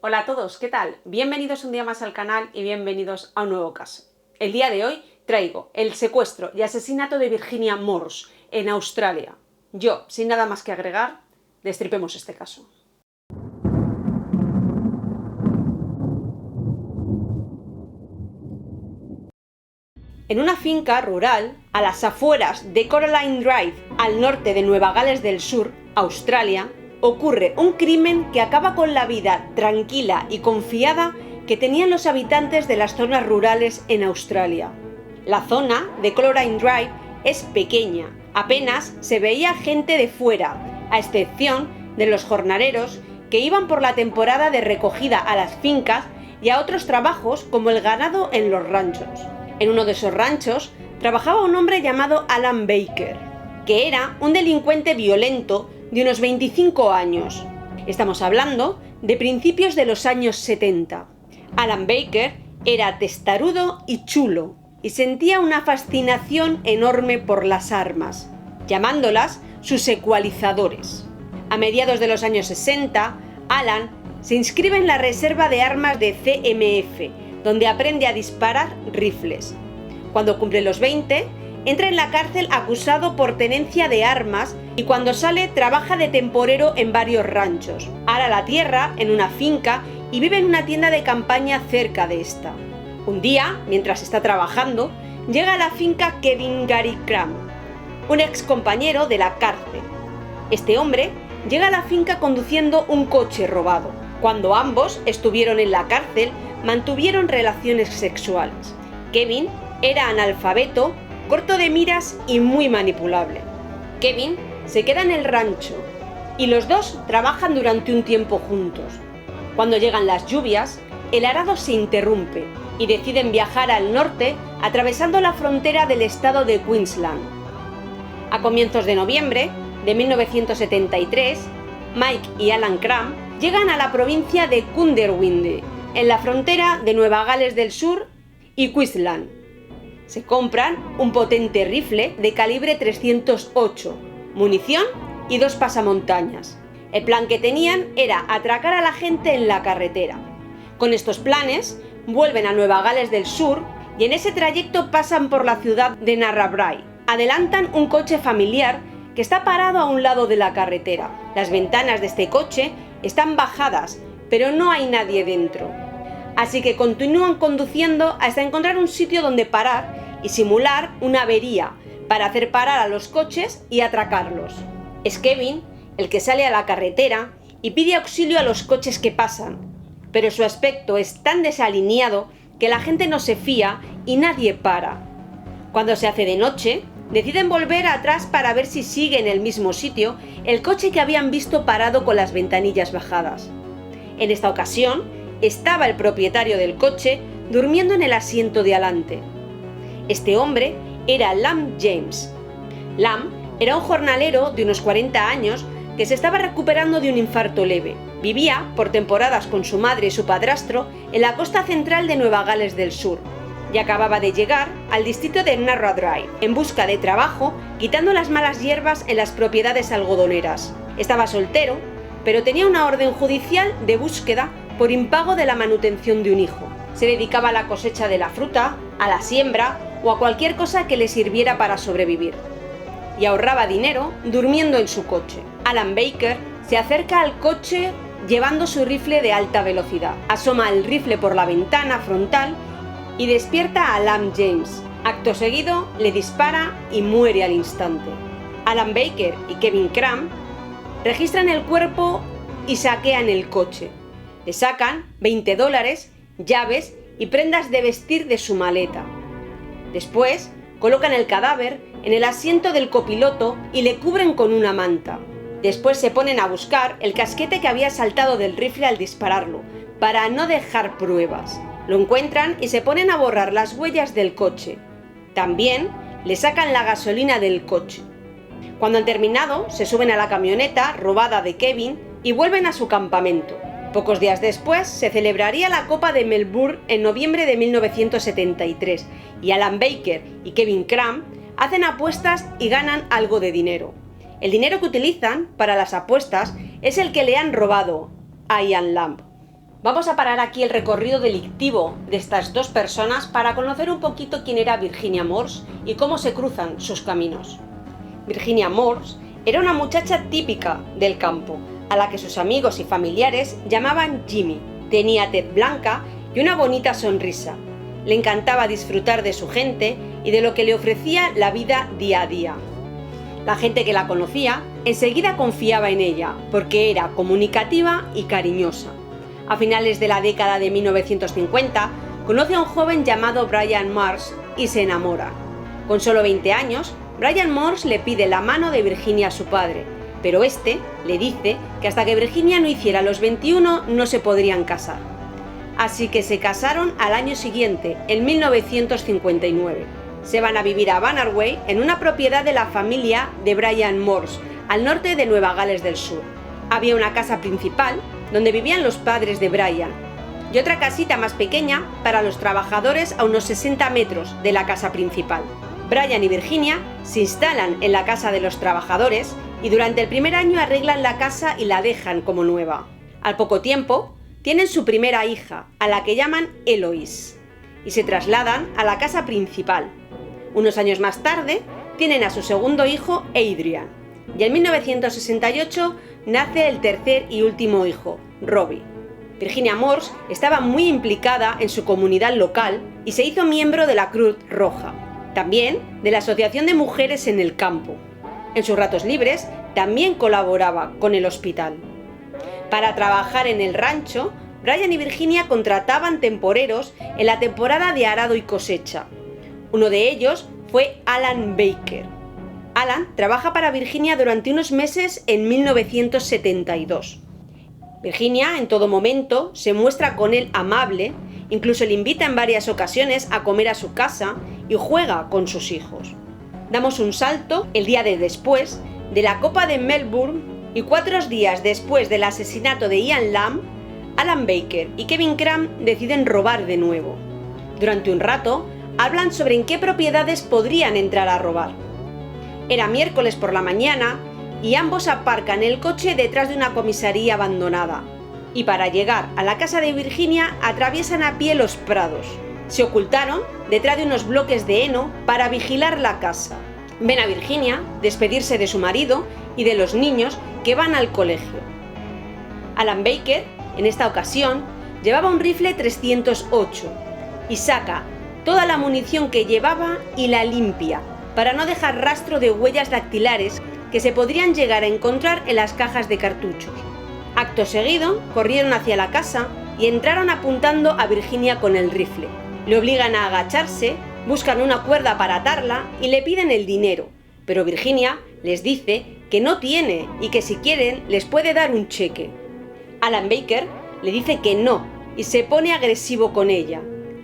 Hola a todos, ¿qué tal? Bienvenidos un día más al canal y bienvenidos a un nuevo caso. El día de hoy traigo el secuestro y asesinato de Virginia Morse en Australia. Yo, sin nada más que agregar, destripemos este caso. En una finca rural, a las afueras de Coraline Drive, al norte de Nueva Gales del Sur, Australia, ocurre un crimen que acaba con la vida tranquila y confiada que tenían los habitantes de las zonas rurales en Australia. La zona de Coraline Drive es pequeña, apenas se veía gente de fuera, a excepción de los jornaleros que iban por la temporada de recogida a las fincas y a otros trabajos como el ganado en los ranchos. En uno de esos ranchos trabajaba un hombre llamado Alan Baker, que era un delincuente violento de unos 25 años. Estamos hablando de principios de los años 70. Alan Baker era testarudo y chulo, y sentía una fascinación enorme por las armas, llamándolas sus ecualizadores. A mediados de los años 60, Alan se inscribe en la reserva de armas de CMF, donde aprende a disparar rifles. Cuando cumple los 20, entra en la cárcel acusado por tenencia de armas y cuando sale trabaja de temporero en varios ranchos. Ara la tierra en una finca y vive en una tienda de campaña cerca de esta. Un día, mientras está trabajando, llega a la finca Kevin Gary Cram, un ex compañero de la cárcel. Este hombre llega a la finca conduciendo un coche robado. Cuando ambos estuvieron en la cárcel, mantuvieron relaciones sexuales. Kevin era analfabeto, corto de miras y muy manipulable. Kevin se queda en el rancho y los dos trabajan durante un tiempo juntos. Cuando llegan las lluvias, el arado se interrumpe y deciden viajar al norte atravesando la frontera del estado de Queensland. A comienzos de noviembre de 1973, Mike y Alan Cram llegan a la provincia de Goondiwindi, en la frontera de Nueva Gales del Sur y Queensland. Se compran un potente rifle de calibre 308, munición y 2 pasamontañas. El plan que tenían era atracar a la gente en la carretera. Con estos planes, vuelven a Nueva Gales del Sur y en ese trayecto pasan por la ciudad de Narrabri. Adelantan un coche familiar que está parado a un lado de la carretera. Las ventanas de este coche están bajadas, pero no hay nadie dentro. Así que continúan conduciendo hasta encontrar un sitio donde parar y simular una avería para hacer parar a los coches y atracarlos. Es Kevin el que sale a la carretera y pide auxilio a los coches que pasan, pero su aspecto es tan desalineado que la gente no se fía y nadie para. Cuando se hace de noche, deciden volver atrás para ver si sigue en el mismo sitio el coche que habían visto parado con las ventanillas bajadas. En esta ocasión, estaba el propietario del coche durmiendo en el asiento de adelante. Este hombre era Lam James. Lam era un jornalero de unos 40 años que se estaba recuperando de un infarto leve. Vivía por temporadas con su madre y su padrastro en la costa central de Nueva Gales del Sur y acababa de llegar al distrito de Narrabri en busca de trabajo, quitando las malas hierbas en las propiedades algodoneras. Estaba soltero, pero tenía una orden judicial de búsqueda por impago de la manutención de un hijo. Se dedicaba a la cosecha de la fruta, a la siembra o a cualquier cosa que le sirviera para sobrevivir. Y ahorraba dinero durmiendo en su coche. Alan Baker se acerca al coche llevando su rifle de alta velocidad. Asoma el rifle por la ventana frontal y despierta a Lam James. Acto seguido le dispara y muere al instante. Alan Baker y Kevin Cram registran el cuerpo y saquean el coche. Le sacan $20, llaves y prendas de vestir de su maleta. Después, colocan el cadáver en el asiento del copiloto y le cubren con una manta. Después se ponen a buscar el casquete que había saltado del rifle al dispararlo, para no dejar pruebas. Lo encuentran y se ponen a borrar las huellas del coche. También le sacan la gasolina del coche. Cuando han terminado, se suben a la camioneta robada de Kevin y vuelven a su campamento. Pocos días después se celebraría la Copa de Melbourne en noviembre de 1973 y Alan Baker y Kevin Cram hacen apuestas y ganan algo de dinero. El dinero que utilizan para las apuestas es el que le han robado a Ian Lamb. Vamos a parar aquí el recorrido delictivo de estas dos personas para conocer un poquito quién era Virginia Morse y cómo se cruzan sus caminos. Virginia Morse era una muchacha típica del campo, a la que sus amigos y familiares llamaban Jimmy. Tenía tez blanca y una bonita sonrisa. Le encantaba disfrutar de su gente y de lo que le ofrecía la vida día a día. La gente que la conocía enseguida confiaba en ella porque era comunicativa y cariñosa. A finales de la década de 1950, conoce a un joven llamado Brian Morse y se enamora. Con solo 20 años, Brian Morse le pide la mano de Virginia a su padre, pero este le dice que hasta que Virginia no hiciera los 21 no se podrían casar. Así que se casaron al año siguiente, en 1959. Se van a vivir a Bannerway, en una propiedad de la familia de Brian Morse, al norte de Nueva Gales del Sur. Había una casa principal, donde vivían los padres de Brian, y otra casita más pequeña para los trabajadores a unos 60 metros de la casa principal. Brian y Virginia se instalan en la casa de los trabajadores y durante el primer año arreglan la casa y la dejan como nueva. Al poco tiempo, tienen su primera hija, a la que llaman Eloise, y se trasladan a la casa principal. Unos años más tarde, tienen a su segundo hijo, Adrian, y en 1968 nace el tercer y último hijo, Robbie. Virginia Morse estaba muy implicada en su comunidad local y se hizo miembro de la Cruz Roja, también de la Asociación de Mujeres en el Campo. En sus ratos libres también colaboraba con el hospital. Para trabajar en el rancho, Brian y Virginia contrataban temporeros en la temporada de arado y cosecha. Uno de ellos fue Alan Baker. Alan trabaja para Virginia durante unos meses en 1972. Virginia en todo momento se muestra con él amable, incluso le invita en varias ocasiones a comer a su casa y juega con sus hijos. Damos un salto el día de después de la Copa de Melbourne y 4 días después del asesinato de Ian Lamb, Alan Baker y Kevin Cram deciden robar de nuevo. Durante un rato hablan sobre en qué propiedades podrían entrar a robar. Era miércoles por la mañana y ambos aparcan el coche detrás de una comisaría abandonada. Y para llegar a la casa de Virginia atraviesan a pie los prados. Se ocultaron detrás de unos bloques de heno para vigilar la casa. Ven a Virginia despedirse de su marido y de los niños que van al colegio. Alan Baker, en esta ocasión, llevaba un rifle 308 y saca toda la munición que llevaba y la limpia para no dejar rastro de huellas dactilares que se podrían llegar a encontrar en las cajas de cartuchos. Acto seguido, corrieron hacia la casa y entraron apuntando a Virginia con el rifle. Le obligan a agacharse, buscan una cuerda para atarla y le piden el dinero, pero Virginia les dice que no tiene y que si quieren les puede dar un cheque. Alan Baker le dice que no y se pone agresivo con ella.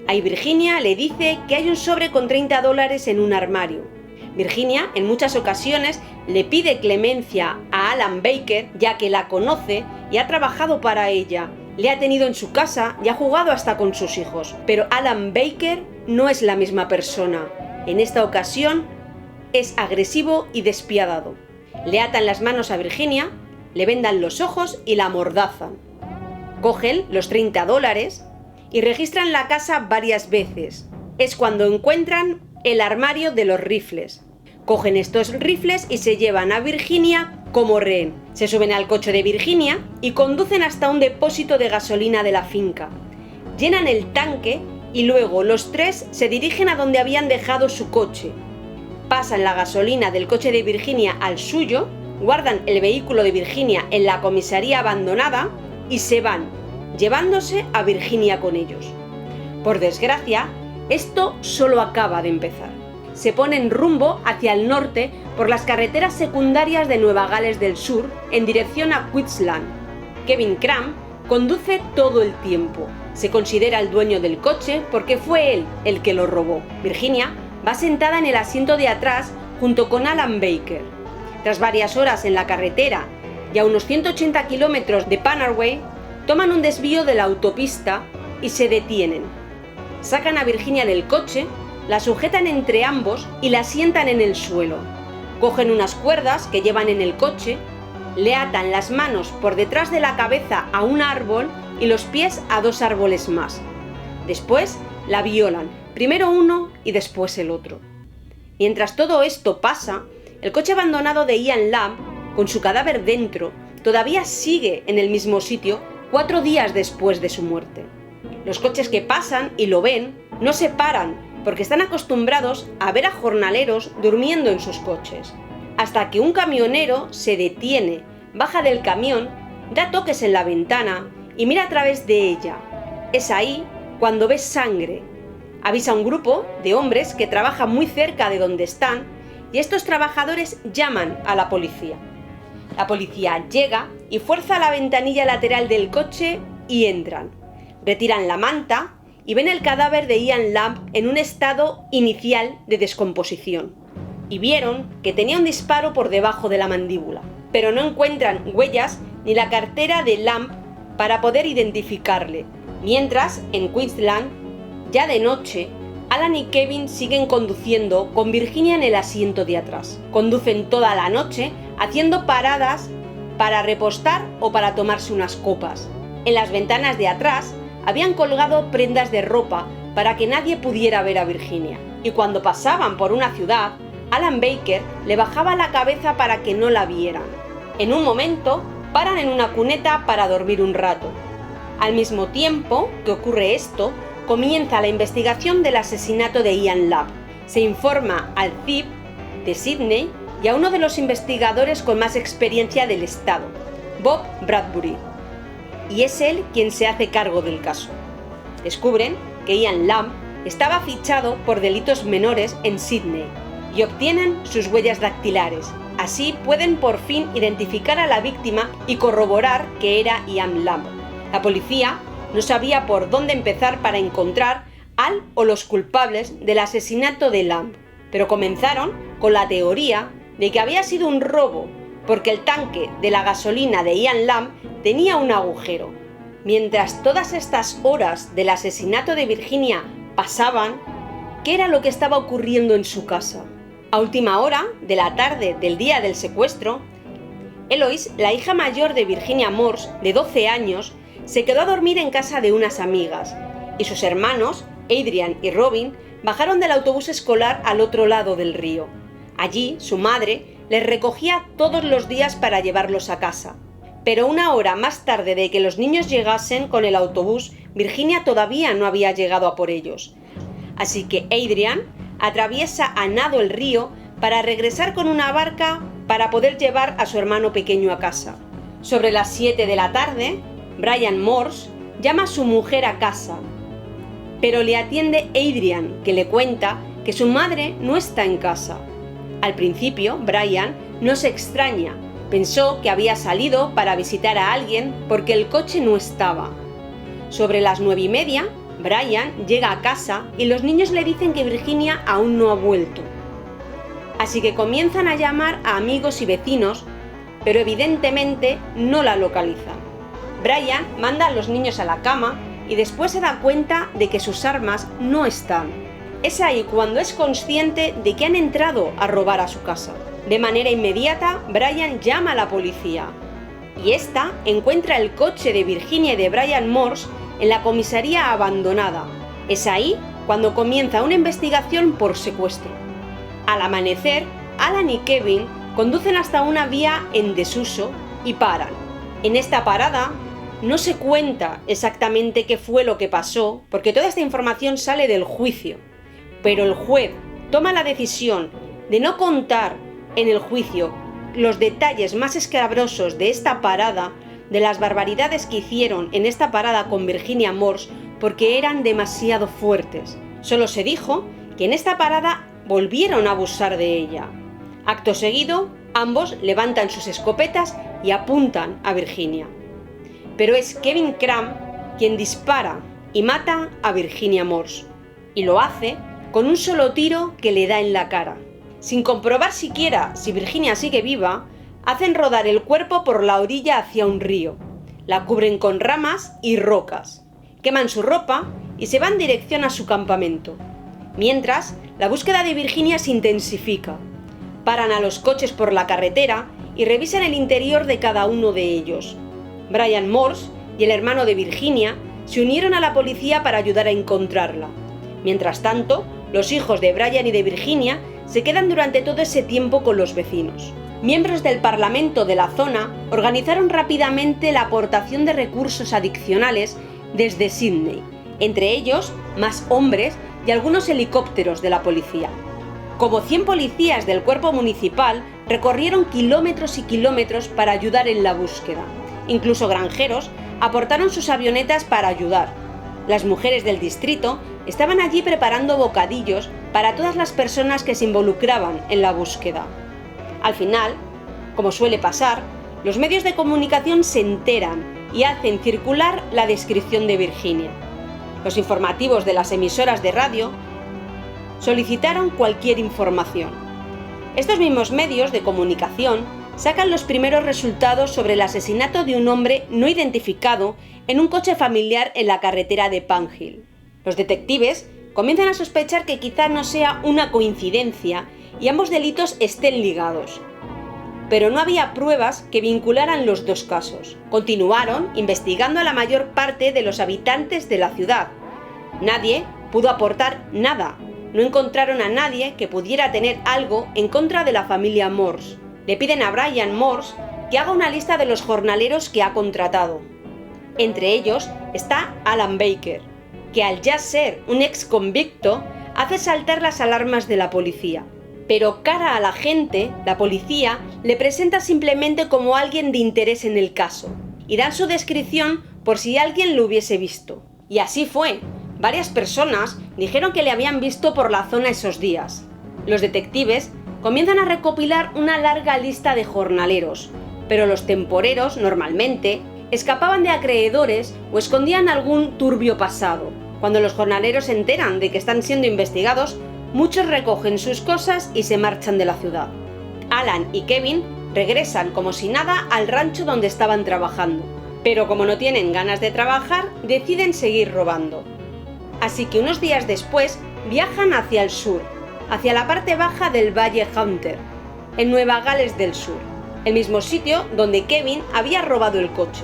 Ahí Virginia le dice que hay un sobre con $30 en un armario. Virginia en muchas ocasiones le pide clemencia a Alan Baker ya que la conoce y ha trabajado para ella. Le ha tenido en su casa y ha jugado hasta con sus hijos. Pero Alan Baker no es la misma persona. En esta ocasión es agresivo y despiadado. Le atan las manos a Virginia, le vendan los ojos y la amordazan. Cogen los $30 y registran la casa varias veces. Es cuando encuentran el armario de los rifles. Cogen estos rifles y se llevan a Virginia como rehén. Se suben al coche de Virginia y conducen hasta un depósito de gasolina de la finca. Llenan el tanque y luego los tres se dirigen a donde habían dejado su coche. Pasan la gasolina del coche de Virginia al suyo, guardan el vehículo de Virginia en la comisaría abandonada y se van, llevándose a Virginia con ellos. Por desgracia, esto solo acaba de empezar. Se ponen rumbo hacia el norte por las carreteras secundarias de Nueva Gales del Sur en dirección a Queensland. Kevin Cram conduce todo el tiempo. Se considera el dueño del coche porque fue él el que lo robó. Virginia va sentada en el asiento de atrás junto con Alan Baker. Tras varias horas en la carretera y a unos 180 kilómetros de Bannerway, toman un desvío de la autopista y se detienen. Sacan a Virginia del coche, la sujetan entre ambos y la sientan en el suelo. Cogen unas cuerdas que llevan en el coche, le atan las manos por detrás de la cabeza a un árbol y los pies a 2 árboles más. Después la violan, primero uno y después el otro. Mientras todo esto pasa, el coche abandonado de Ian Lamb, con su cadáver dentro, todavía sigue en el mismo sitio 4 días después de su muerte. Los coches que pasan y lo ven no se paran porque están acostumbrados a ver a jornaleros durmiendo en sus coches, hasta que un camionero se detiene, baja del camión, da toques en la ventana y mira a través de ella. Es ahí cuando ve sangre. Avisa a un grupo de hombres que trabaja muy cerca de donde están y estos trabajadores llaman a la policía. La policía llega y fuerza la ventanilla lateral del coche y entran. Retiran la manta y ven el cadáver de Ian Lamb en un estado inicial de descomposición. Y vieron que tenía un disparo por debajo de la mandíbula, pero no encuentran huellas ni la cartera de Lamb para poder identificarle. Mientras, en Queensland, ya de noche, Alan y Kevin siguen conduciendo con Virginia en el asiento de atrás. Conducen toda la noche haciendo paradas para repostar o para tomarse unas copas. En las ventanas de atrás habían colgado prendas de ropa para que nadie pudiera ver a Virginia. Y cuando pasaban por una ciudad, Alan Baker le bajaba la cabeza para que no la vieran. En un momento, paran en una cuneta para dormir un rato. Al mismo tiempo que ocurre esto, comienza la investigación del asesinato de Ian Lamb. Se informa al CIB de Sydney y a uno de los investigadores con más experiencia del estado, Bob Bradbury. Y es él quien se hace cargo del caso. Descubren que Ian Lamb estaba fichado por delitos menores en Sydney y obtienen sus huellas dactilares. Así pueden por fin identificar a la víctima y corroborar que era Ian Lamb. La policía no sabía por dónde empezar para encontrar al o los culpables del asesinato de Lamb, pero comenzaron con la teoría de que había sido un robo, porque el tanque de la gasolina de Ian Lamb tenía un agujero. Mientras todas estas horas del asesinato de Virginia pasaban, ¿qué era lo que estaba ocurriendo en su casa? A última hora de la tarde del día del secuestro, Eloise, la hija mayor de Virginia Morse, de 12 años, se quedó a dormir en casa de unas amigas, y sus hermanos, Adrian y Robin, bajaron del autobús escolar al otro lado del río. Allí, su madre les recogía todos los días para llevarlos a casa. Pero una hora más tarde de que los niños llegasen con el autobús, Virginia todavía no había llegado a por ellos. Así que Adrian atraviesa a nado el río para regresar con una barca para poder llevar a su hermano pequeño a casa. Sobre las 7 de la tarde, Brian Morse llama a su mujer a casa, pero le atiende Adrian, que le cuenta que su madre no está en casa. Al principio, Brian no se extraña, pensó que había salido para visitar a alguien porque el coche no estaba. Sobre las 9:30, Brian llega a casa y los niños le dicen que Virginia aún no ha vuelto. Así que comienzan a llamar a amigos y vecinos, pero evidentemente no la localizan. Brian manda a los niños a la cama y después se da cuenta de que sus armas no están. Es ahí cuando es consciente de que han entrado a robar a su casa. De manera inmediata, Brian llama a la policía y esta encuentra el coche de Virginia y de Brian Morse en la comisaría abandonada. Es ahí cuando comienza una investigación por secuestro. Al amanecer, Alan y Kevin conducen hasta una vía en desuso y paran. En esta parada no se cuenta exactamente qué fue lo que pasó, porque toda esta información sale del juicio. Pero el juez toma la decisión de no contar en el juicio los detalles más escabrosos de esta parada, de las barbaridades que hicieron en esta parada con Virginia Morse, porque eran demasiado fuertes. Solo se dijo que en esta parada volvieron a abusar de ella. Acto seguido, ambos levantan sus escopetas y apuntan a Virginia. Pero es Kevin Cram quien dispara y mata a Virginia Morse, y lo hace con un solo tiro que le da en la cara. Sin comprobar siquiera si Virginia sigue viva, hacen rodar el cuerpo por la orilla hacia un río. La cubren con ramas y rocas, queman su ropa y se van en dirección a su campamento. Mientras, la búsqueda de Virginia se intensifica. Paran a los coches por la carretera y revisan el interior de cada uno de ellos. Brian Morse y el hermano de Virginia se unieron a la policía para ayudar a encontrarla. Mientras tanto, los hijos de Brian y de Virginia se quedan durante todo ese tiempo con los vecinos. Miembros del Parlamento de la zona organizaron rápidamente la aportación de recursos adicionales desde Sydney, entre ellos más hombres y algunos helicópteros de la policía. Como 100 policías del cuerpo municipal recorrieron kilómetros y kilómetros para ayudar en la búsqueda. Incluso granjeros aportaron sus avionetas para ayudar. Las mujeres del distrito estaban allí preparando bocadillos para todas las personas que se involucraban en la búsqueda. Al final, como suele pasar, los medios de comunicación se enteran y hacen circular la descripción de Virginia. Los informativos de las emisoras de radio solicitaron cualquier información. Estos mismos medios de comunicación sacan los primeros resultados sobre el asesinato de un hombre no identificado en un coche familiar en la carretera de Pan Hill. Los detectives comienzan a sospechar que quizá no sea una coincidencia y ambos delitos estén ligados. Pero no había pruebas que vincularan los dos casos. Continuaron investigando a la mayor parte de los habitantes de la ciudad. Nadie pudo aportar nada. No encontraron a nadie que pudiera tener algo en contra de la familia Morse. Le piden a Brian Morse que haga una lista de los jornaleros que ha contratado. Entre ellos está Alan Baker, que al ya ser un ex convicto hace saltar las alarmas de la policía. Pero cara a la gente, la policía le presenta simplemente como alguien de interés en el caso y dan su descripción por si alguien lo hubiese visto. Y así fue. Varias personas dijeron que le habían visto por la zona esos días. Los detectives comienzan a recopilar una larga lista de jornaleros, pero los temporeros, normalmente, escapaban de acreedores o escondían algún turbio pasado. Cuando los jornaleros se enteran de que están siendo investigados, muchos recogen sus cosas y se marchan de la ciudad. Alan y Kevin regresan como si nada al rancho donde estaban trabajando, pero como no tienen ganas de trabajar, deciden seguir robando. Así que unos días después viajan hacia el sur, hacia la parte baja del Valle Hunter, en Nueva Gales del Sur, el mismo sitio donde Kevin había robado el coche.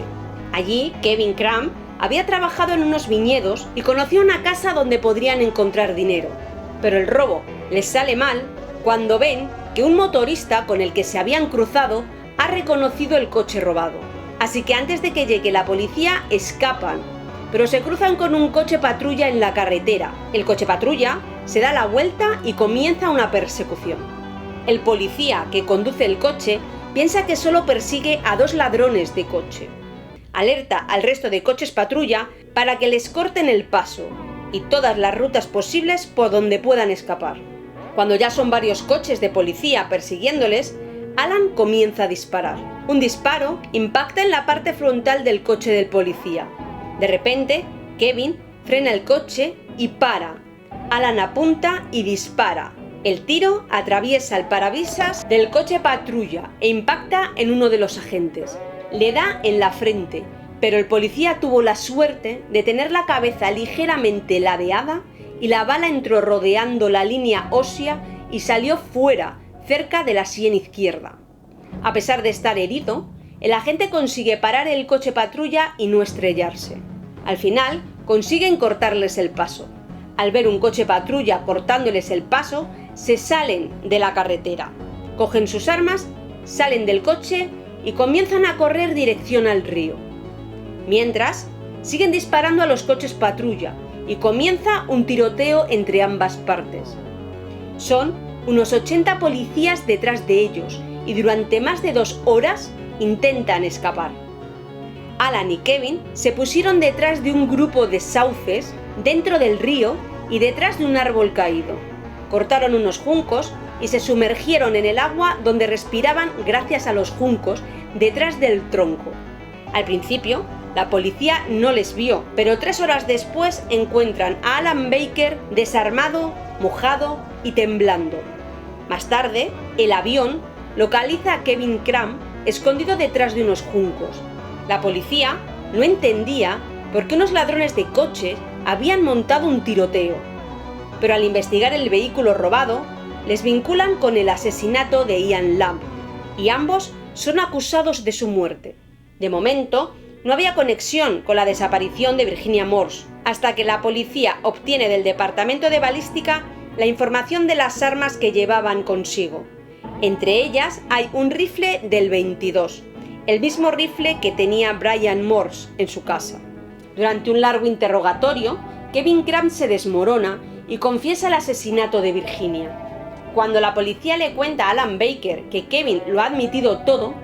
Allí, Kevin Cram había trabajado en unos viñedos y conoció una casa donde podrían encontrar dinero. Pero el robo les sale mal cuando ven que un motorista con el que se habían cruzado ha reconocido el coche robado. Así que antes de que llegue la policía escapan, pero se cruzan con un coche patrulla en la carretera. El coche patrulla se da la vuelta y comienza una persecución. El policía que conduce el coche piensa que solo persigue a 2 ladrones de coche. Alerta al resto de coches patrulla para que les corten el paso y todas las rutas posibles por donde puedan escapar. Cuando ya son varios coches de policía persiguiéndoles, Alan comienza a disparar. Un disparo impacta en la parte frontal del coche del policía. De repente, Kevin frena el coche y para. Alan apunta y dispara. El tiro atraviesa el parabrisas del coche patrulla e impacta en uno de los agentes. Le da en la frente, pero el policía tuvo la suerte de tener la cabeza ligeramente ladeada y la bala entró rodeando la línea ósea y salió fuera, cerca de la sien izquierda. A pesar de estar herido, el agente consigue parar el coche patrulla y no estrellarse. Al final, consiguen cortarles el paso. Al ver un coche patrulla cortándoles el paso, se salen de la carretera. Cogen sus armas, salen del coche y comienzan a correr dirección al río. Mientras, siguen disparando a los coches patrulla y comienza un tiroteo entre ambas partes. Son unos 80 policías detrás de ellos y durante más de 2 horas intentan escapar. Alan y Kevin se pusieron detrás de un grupo de sauces dentro del río y detrás de un árbol caído. Cortaron unos juncos y se sumergieron en el agua donde respiraban gracias a los juncos detrás del tronco. Al principio, la policía no les vio, pero 3 horas después encuentran a Alan Baker desarmado, mojado y temblando. Más tarde, el avión localiza a Kevin Cram escondido detrás de unos juncos. La policía no entendía por qué unos ladrones de coches habían montado un tiroteo, pero al investigar el vehículo robado, les vinculan con el asesinato de Ian Lamb, y ambos son acusados de su muerte. De momento, No había conexión con la desaparición de Virginia Morse, hasta que la policía obtiene del Departamento de Balística la información de las armas que llevaban consigo. Entre ellas hay un rifle del 22, el mismo rifle que tenía Brian Morse en su casa. Durante un largo interrogatorio, Kevin Cram se desmorona y confiesa el asesinato de Virginia. Cuando la policía le cuenta a Alan Baker que Kevin lo ha admitido todo,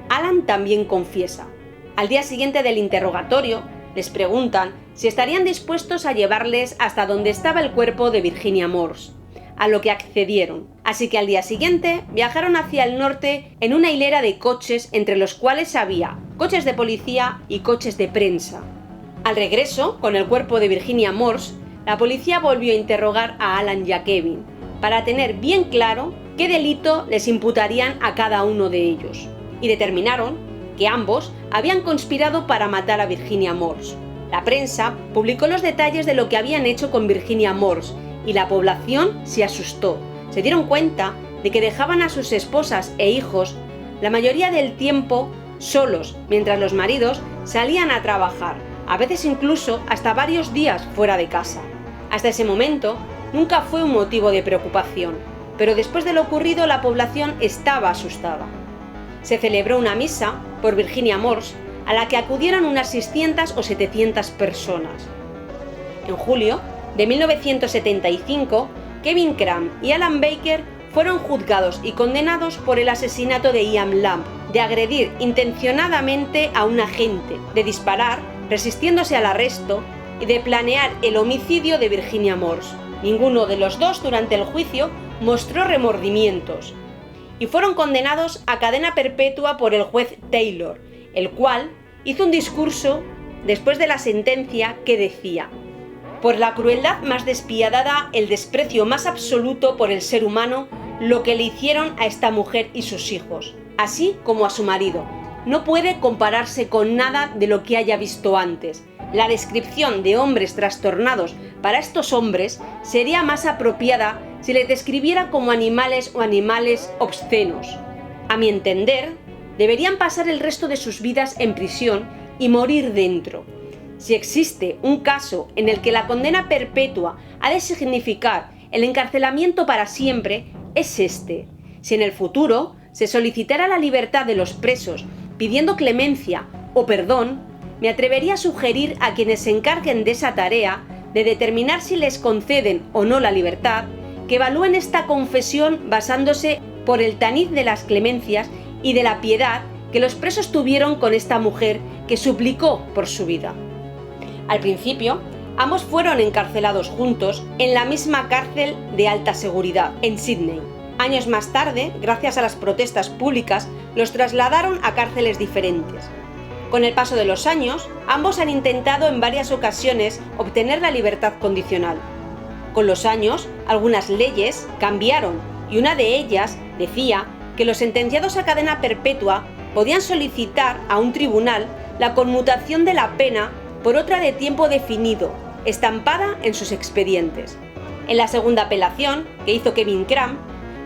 Alan también confiesa. Al día siguiente del interrogatorio, les preguntan si estarían dispuestos a llevarles hasta donde estaba el cuerpo de Virginia Morse, a lo que accedieron. Así que al día siguiente viajaron hacia el norte en una hilera de coches, entre los cuales había coches de policía y coches de prensa. Al regreso, con el cuerpo de Virginia Morse, la policía volvió a interrogar a Alan y a Kevin, para tener bien claro qué delito les imputarían a cada uno de ellos, y determinaron que ambos habían conspirado para matar a Virginia Morse. La prensa publicó los detalles de lo que habían hecho con Virginia Morse y la población se asustó. Se dieron cuenta de que dejaban a sus esposas e hijos la mayoría del tiempo solos, mientras los maridos salían a trabajar, a veces incluso hasta varios días fuera de casa. Hasta ese momento nunca fue un motivo de preocupación, pero después de lo ocurrido la población estaba asustada. Se celebró una misa por Virginia Morse a la que acudieron unas 600 o 700 personas. En julio de 1975, Kevin Cram y Alan Baker fueron juzgados y condenados por el asesinato de Ian Lamb, de agredir intencionadamente a un agente, de disparar resistiéndose al arresto y de planear el homicidio de Virginia Morse. Ninguno de los dos durante el juicio mostró remordimientos y fueron condenados a cadena perpetua por el juez Taylor, el cual hizo un discurso después de la sentencia que decía: por la crueldad más despiadada, el desprecio más absoluto por el ser humano, lo que le hicieron a esta mujer y sus hijos, así como a su marido, no puede compararse con nada de lo que haya visto antes. La descripción de hombres trastornados para estos hombres sería más apropiada si les describiera como animales o animales obscenos. A mi entender, deberían pasar el resto de sus vidas en prisión y morir dentro. Si existe un caso en el que la condena perpetua ha de significar el encarcelamiento para siempre, es este. Si en el futuro se solicitara la libertad de los presos pidiendo clemencia o perdón, me atrevería a sugerir a quienes se encarguen de esa tarea de determinar si les conceden o no la libertad, que evalúen esta confesión basándose por el taniz de las clemencias y de la piedad que los presos tuvieron con esta mujer que suplicó por su vida. Al principio, ambos fueron encarcelados juntos en la misma cárcel de alta seguridad, en Sydney. Años más tarde, gracias a las protestas públicas, los trasladaron a cárceles diferentes. Con el paso de los años, ambos han intentado en varias ocasiones obtener la libertad condicional. Con los años, algunas leyes cambiaron y una de ellas decía que los sentenciados a cadena perpetua podían solicitar a un tribunal la conmutación de la pena por otra de tiempo definido, estampada en sus expedientes. En la segunda apelación, que hizo Kevin Cram,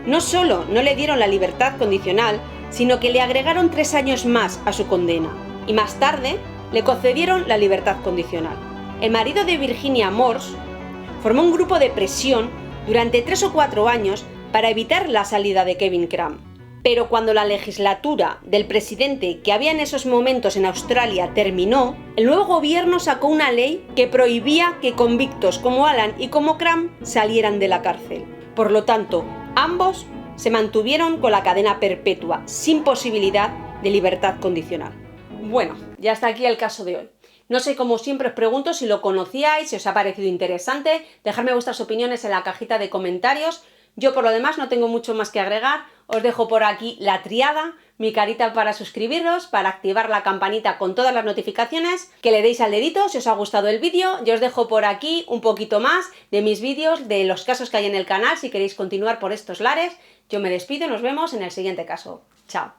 no solo no le dieron la libertad condicional, sino que le agregaron 3 años más a su condena, y más tarde le concedieron la libertad condicional. El marido de Virginia Morse formó un grupo de presión durante 3 o 4 años para evitar la salida de Kevin Cram. Pero cuando la legislatura del presidente que había en esos momentos en Australia terminó, el nuevo gobierno sacó una ley que prohibía que convictos como Alan y como Cram salieran de la cárcel. Por lo tanto, ambos se mantuvieron con la cadena perpetua, sin posibilidad de libertad condicional. Bueno, ya está aquí el caso de hoy. No sé, como siempre os pregunto si lo conocíais, si os ha parecido interesante, dejadme vuestras opiniones en la cajita de comentarios. Yo por lo demás no tengo mucho más que agregar, os dejo por aquí la triada, mi carita para suscribiros, para activar la campanita con todas las notificaciones, que le deis al dedito si os ha gustado el vídeo, y os dejo por aquí un poquito más de mis vídeos, de los casos que hay en el canal, si queréis continuar por estos lares. Yo me despido y nos vemos en el siguiente caso. Chao.